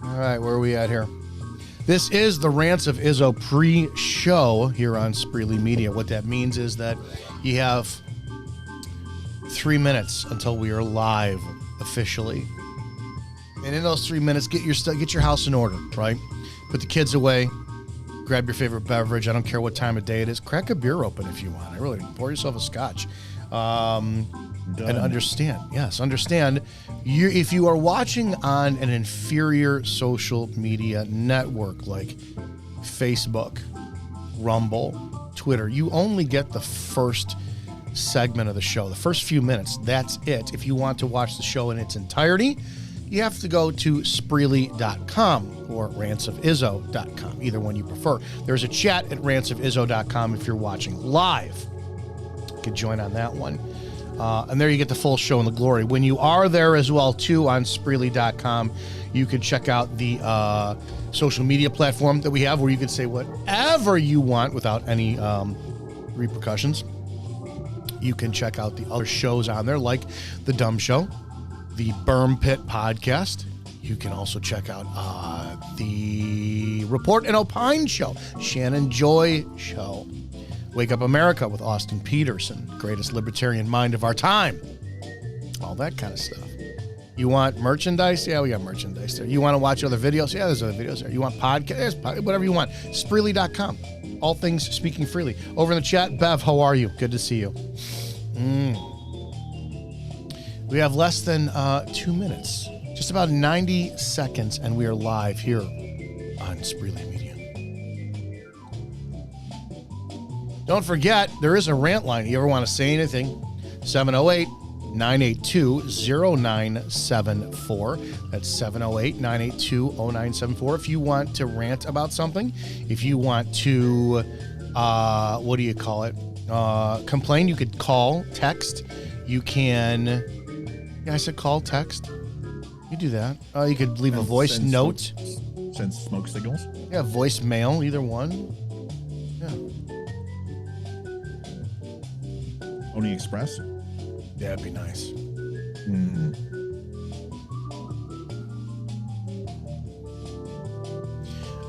All right, where are we at here? This is the Rants of Izzo pre-show here on Spreely Media. What that means is that you have 3 minutes until we are live officially. And in those 3 minutes, get your house in order, right? Put the kids away. Grab your favorite beverage. I don't care what time of day it is. Crack a beer open if you want. I really pour yourself a scotch. And understand, if you are watching on an inferior social media network like Facebook, Rumble, Twitter, you only get the first segment of the show, the first few minutes. That's it. If you want to watch the show in its entirety, you have to go to Spreely.com or rantsofizzo.com, either one you prefer. There's a chat at rantsofizzo.com if you're watching live. You can join on that one. And there you get the full show and the glory. When you are there as well, too, on Spreely.com, you can check out the social media platform that we have where you can say whatever you want without any repercussions. You can check out the other shows on there, like The Dumb Show, the Berm Pit Podcast. You can also check out the Report and Opine Show, Shannon Joy Show, Wake Up America with Austin Peterson, greatest libertarian mind of our time. All that kind of stuff. You want merchandise? Yeah, we got merchandise there. You want to watch other videos? Yeah, there's other videos there. You want podcasts? Whatever you want. Spreely.com. All things speaking freely. Over in the chat, Bev, how are you? Good to see you. We have less than 2 minutes. Just about 90 seconds, and we are live here on Spreely Media. Don't forget, there is a rant line. You ever want to say anything? 708-982-0974. That's 708-982-0974. If you want to rant about something, if you want to, what do you call it? Complain, you could call, text. You can, yeah, I said call, text. You do that. You could leave a voice note. Send smoke signals. Yeah, voicemail, either one. Yeah. Pony Express? Yeah, that'd be nice.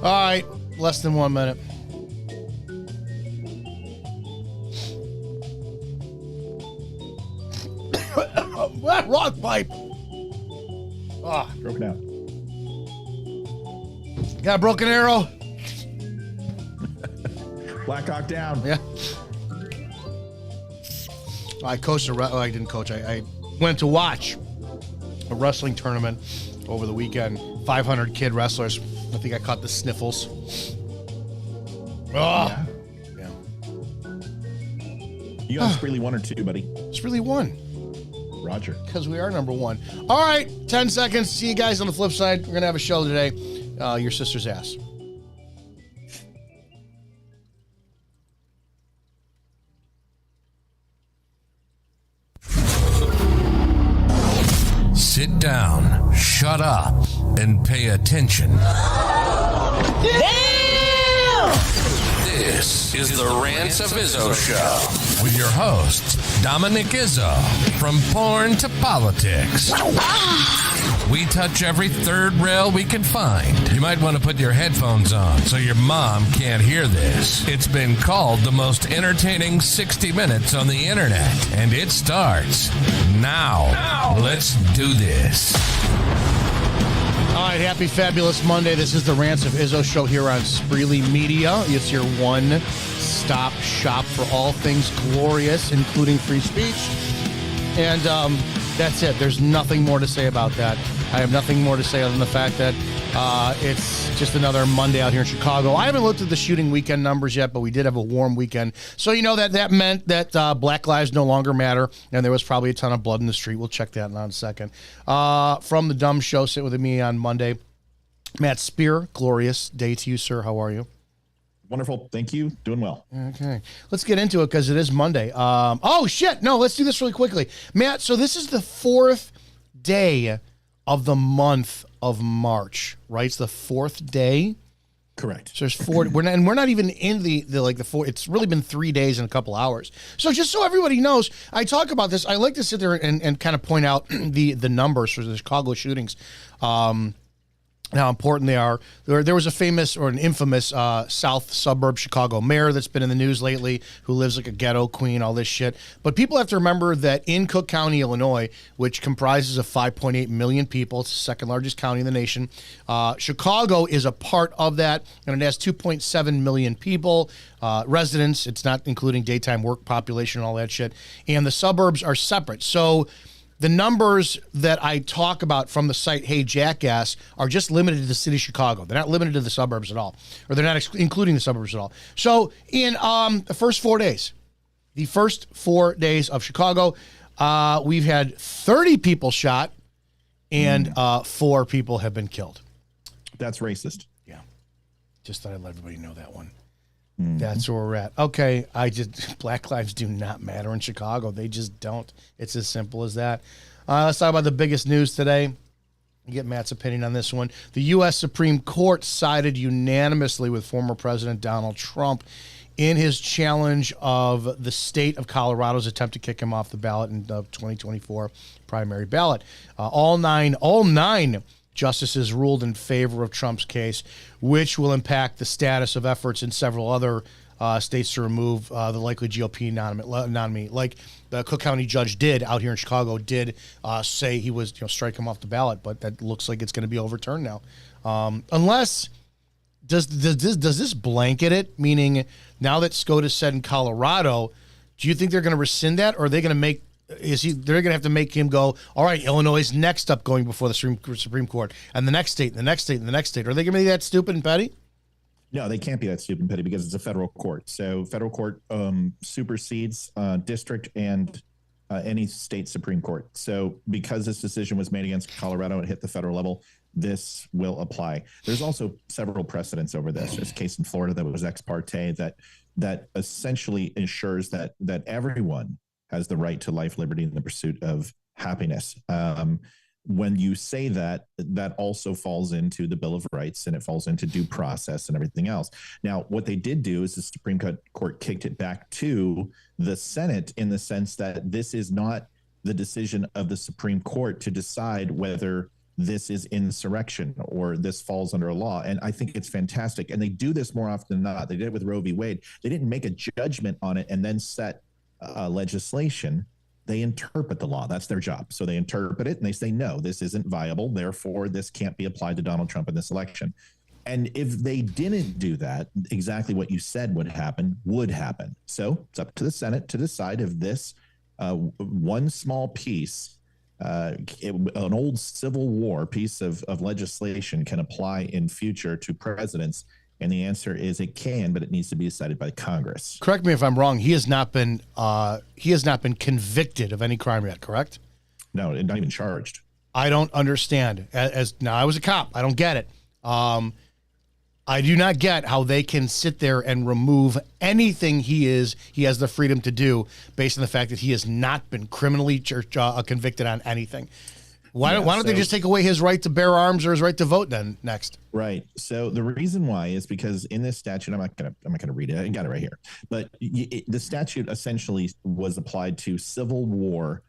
All right, less than 1 minute. Wrong pipe. Broken out. Got a broken arrow. Black Hawk down. Yeah. I coached I didn't coach. I went to watch a wrestling tournament over the weekend. 500 kid wrestlers. I think I caught the sniffles. Oh. Yeah. You got Spreely 1 or 2, buddy? Spreely 1. Roger. Because we are number 1. All right, 10 seconds. See you guys on the flip side. We're going to have a show today. Your sister's ass. Sit down, shut up, and pay attention. Damn! This is the Rants of Izzo Show with your host, Dominick Izzo, from porn to politics. We touch every third rail we can find. You might want to put your headphones on so your mom can't hear this. It's been called the most entertaining 60 minutes on the internet, and it starts now. Let's do this. All right, happy fabulous Monday. This is the Rants of Izzo Show here on Spreely Media. It's your one-stop shop for all things glorious, including free speech. And that's it. There's nothing more to say about that. I have nothing more to say other than the fact that it's just another Monday out here in Chicago. I haven't looked at the shooting weekend numbers yet, but we did have a warm weekend. So, you know, that meant that Black Lives no longer matter, and there was probably a ton of blood in the street. We'll check that in a second. From the Dumb Show, sit with me on Monday. Matt Spear, glorious day to you, sir. How are you? Wonderful. Thank you. Doing well. Okay. Let's get into it because it is Monday. Oh, shit. No, let's do this really quickly. Matt, so this is the 4th day of the month of March, right? It's the 4th day. Correct. So there's 4. We're not even in the 4. It's really been 3 days and a couple hours. So just so everybody knows, I talk about this. I like to sit there and kind of point out the numbers for the Chicago shootings. how important they are. There was a famous or an infamous South suburb Chicago mayor that's been in the news lately who lives like a ghetto queen, all this shit. But people have to remember that in Cook County, Illinois, which comprises of 5.8 million people, it's the second largest county in the nation, Chicago is a part of that, and it has 2.7 million people, residents. It's not including daytime work population and all that shit. And the suburbs are separate. So the numbers that I talk about from the site Hey Jackass are just limited to the city of Chicago. They're not limited to the suburbs at all, or they're not including the suburbs at all. So in the first 4 days of Chicago, we've had 30 people shot and 4 people have been killed. That's racist. Yeah. Just thought I'd let everybody know that one. That's where we're at. Okay, Black lives do not matter in Chicago. They just don't. It's as simple as that. Let's talk about the biggest news today. Get Matt's opinion on this one. The U.S. Supreme Court sided unanimously with former President Donald Trump in his challenge of the state of Colorado's attempt to kick him off the ballot in the 2024 primary ballot. All nine justices ruled in favor of Trump's case, which will impact the status of efforts in several other states to remove the likely GOP nominee. Like the Cook County judge did out here in Chicago, did say he was strike him off the ballot, but that looks like it's going to be overturned now. Unless, does this blanket it? Meaning now that SCOTUS said in Colorado, do you think they're going to rescind that, or are they going to make they're going to have to make him go, all right, Illinois is next up going before the Supreme Court, and the next state, and the next state, and the next state. Are they going to be that stupid and petty? No, they can't be that stupid and petty because it's a federal court. So federal court supersedes district and any state Supreme Court. So because this decision was made against Colorado and hit the federal level, this will apply. There's also several precedents over this. There's a case in Florida that was ex parte that essentially ensures that everyone has the right to life, liberty, and the pursuit of happiness. When you say that, that also falls into the Bill of Rights and it falls into due process and everything else. Now, what they did do is the Supreme Court kicked it back to the Senate in the sense that this is not the decision of the Supreme Court to decide whether this is insurrection or this falls under a law. And I think it's fantastic. And they do this more often than not. They did it with Roe v. Wade. They didn't make a judgment on it and then set legislation. They interpret the law. That's their job. So they interpret it and they say, no, this isn't viable. Therefore, this can't be applied to Donald Trump in this election. And if they didn't do that, exactly what you said would happen. So it's up to the Senate to decide if this one small piece, an old Civil War piece of legislation can apply in future to presidents. And the answer is it can, but it needs to be decided by Congress. Correct me if I'm wrong. He has not been convicted of any crime yet, correct? No, not even charged. I don't understand. As now, I was a cop. I don't get it. I do not get how they can sit there and remove anything he has the freedom to do based on the fact that he has not been criminally convicted on anything. Why don't they just take away his right to bear arms or his right to vote then next? Right. So the reason why is because in this statute, I'm not gonna read it. I got it right here. But the statute essentially was applied to Civil War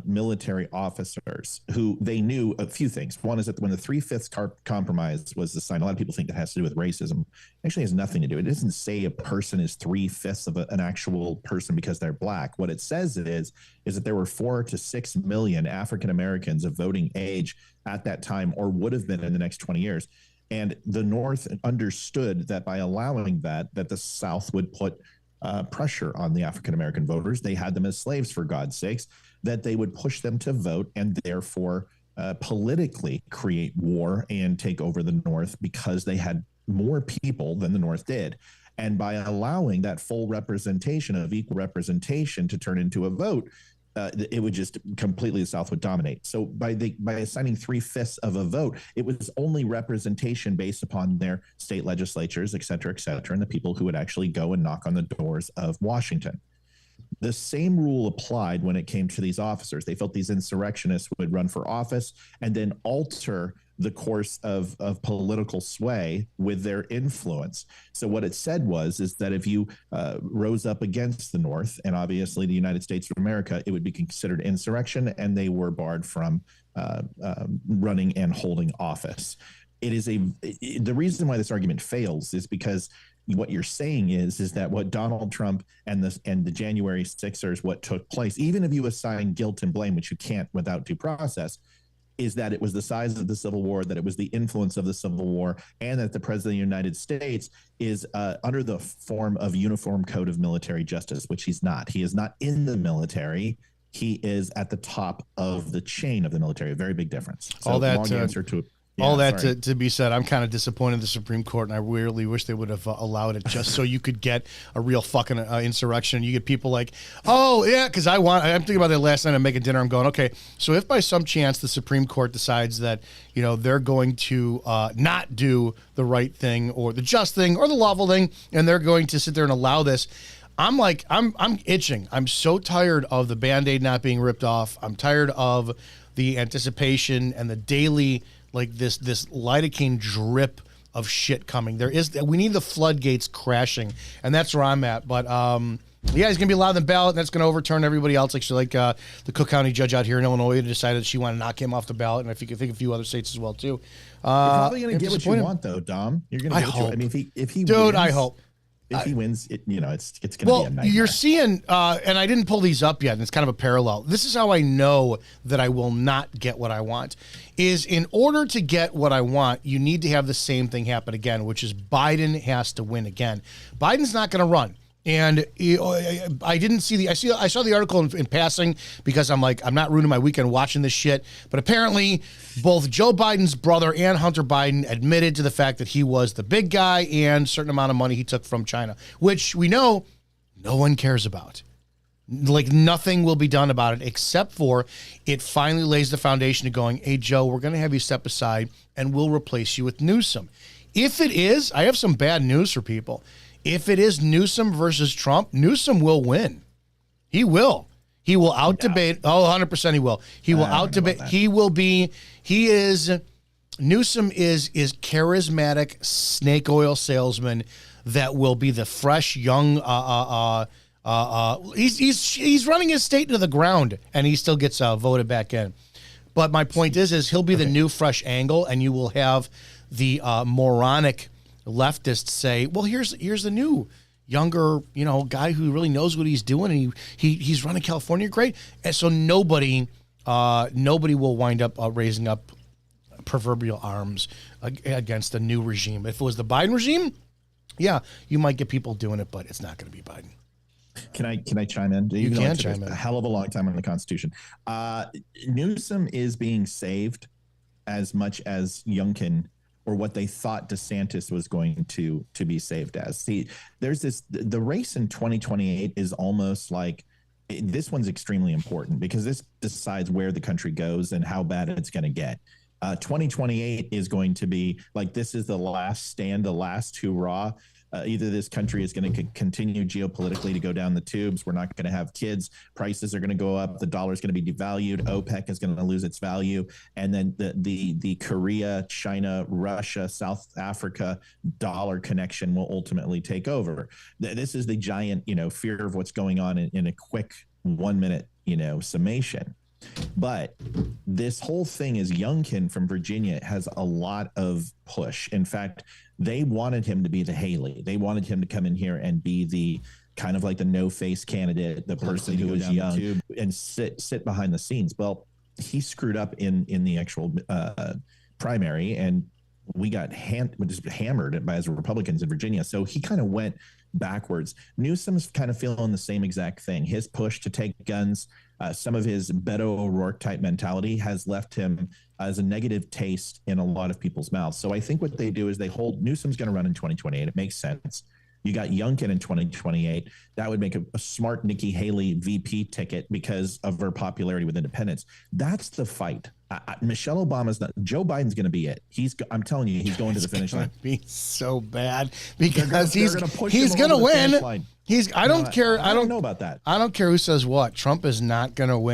military officers who they knew a few things. One is that when the 3/5 compromise was signed, a lot of people think that has to do with racism. It actually has nothing to do. It doesn't say a person is 3/5 of an actual person because they're black. What it says is that there were 4 to 6 million African Americans of voting age at that time, or would have been in the next 20 years. And the North understood that by allowing that the South would put pressure on the African American voters. They had them as slaves, for God's sakes, that they would push them to vote and therefore politically create war and take over the North because they had more people than the North did. And by allowing that full representation of equal representation to turn into a vote, it would just completely, the South would dominate. So by assigning 3/5 of a vote, it was only representation based upon their state legislatures, et cetera, and the people who would actually go and knock on the doors of Washington. The same rule applied when it came to these officers. They felt these insurrectionists would run for office and then alter the course of political sway with their influence. So what it said is that if you rose up against the North and obviously the United States of America, it would be considered insurrection and they were barred from running and holding office. the reason why this argument fails is because what you're saying is that what Donald Trump and the January 6ers, what took place, even if you assign guilt and blame, which you can't without due process, is that it was the size of the Civil War, that it was the influence of the Civil War, and that the President of the United States is under the form of uniform code of military justice, which he's not. He is not in the military. He is at the top of the chain of the military. A very big difference. So all that long answer to all that to be said, I'm kind of disappointed in the Supreme Court, and I really wish they would have allowed it just so you could get a real fucking insurrection. You get people like, oh, yeah, because I'm thinking about that last night. I'm making dinner. I'm going, okay, so if by some chance the Supreme Court decides that, they're going to not do the right thing or the just thing or the lawful thing, and they're going to sit there and allow this, I'm like, I'm itching. I'm so tired of the Band-Aid not being ripped off. I'm tired of the anticipation and the daily, like this lidocaine drip of shit coming. We need the floodgates crashing, and that's where I'm at. But yeah, he's gonna be allowed on the ballot, and that's gonna overturn everybody else. Like the Cook County judge out here in Illinois decided that she wanted to knock him off the ballot, and I think a few other states as well too. You're probably gonna get what you want, though, Dom. You're gonna. I mean, if he dude, wins, I hope. If he wins, it's going to be a nightmare. You're seeing, and I didn't pull these up yet, and it's kind of a parallel. This is how I know that I will not get what I want, is in order to get what I want, you need to have the same thing happen again, which is Biden has to win again. Biden's not going to run. And I didn't see I saw the article in passing because I'm like, I'm not ruining my weekend watching this shit. But apparently both Joe Biden's brother and Hunter Biden admitted to the fact that he was the big guy and a certain amount of money he took from China, which we know no one cares about. Like nothing will be done about it except for it finally lays the foundation of going, hey, Joe, we're going to have you step aside and we'll replace you with Newsom. If it is, I have some bad news for people. If it is Newsom versus Trump, Newsom will win. He will. He will out-debate. Oh, 100% he will. He will out-debate. Newsom is charismatic snake oil salesman that will be the fresh, young, he's running his state into the ground, and he still gets voted back in. But my point is he'll be the new fresh angle, and you will have the moronic leftists say, well, here's the new younger, guy who really knows what he's doing, and he's running California great. And so nobody will wind up raising up proverbial arms against the new regime. If it was the Biden regime, yeah, you might get people doing it, but it's not going to be Biden. Can I chime in? You can chime in. A hell of a long time on the Constitution. Newsom is being saved as much as Youngkin, or what they thought DeSantis was going to be saved as. See, there's the race in 2028 is almost like, this one's extremely important because this decides where the country goes and how bad it's going to get. 2028 is going to be like, this is the last stand, the last hurrah. Either this country is going to continue geopolitically to go down the tubes. We're not going to have kids. Prices are going to go up. The dollar is going to be devalued. OPEC is going to lose its value. And then the Korea, China, Russia, South Africa dollar connection will ultimately take over. This is the giant, fear of what's going on in a quick 1 minute, summation. But this whole thing is Youngkin from Virginia has a lot of push. In fact, they wanted him to be the Haley. They wanted him to come in here and be the kind of like the no-face candidate, the person who was young and sit behind the scenes. Well, he screwed up in the actual primary, and we got hammered by as Republicans in Virginia. So he kind of went backwards. Newsom's kind of feeling the same exact thing. His push to take guns, some of his Beto O'Rourke type mentality has left him as a negative taste in a lot of people's mouths. So I think what they do is they hold Newsom's going to run in 2028. It makes sense. You got Youngkin in 2028. That would make a smart Nikki Haley VP ticket because of her popularity with independents. That's the fight. Michelle Obama's not. Joe Biden's going to be it. I'm telling you, he's going to the finish line. Be so bad because he's going to win. I don't care. I don't know about that. I don't care who says what. Trump is not going to win.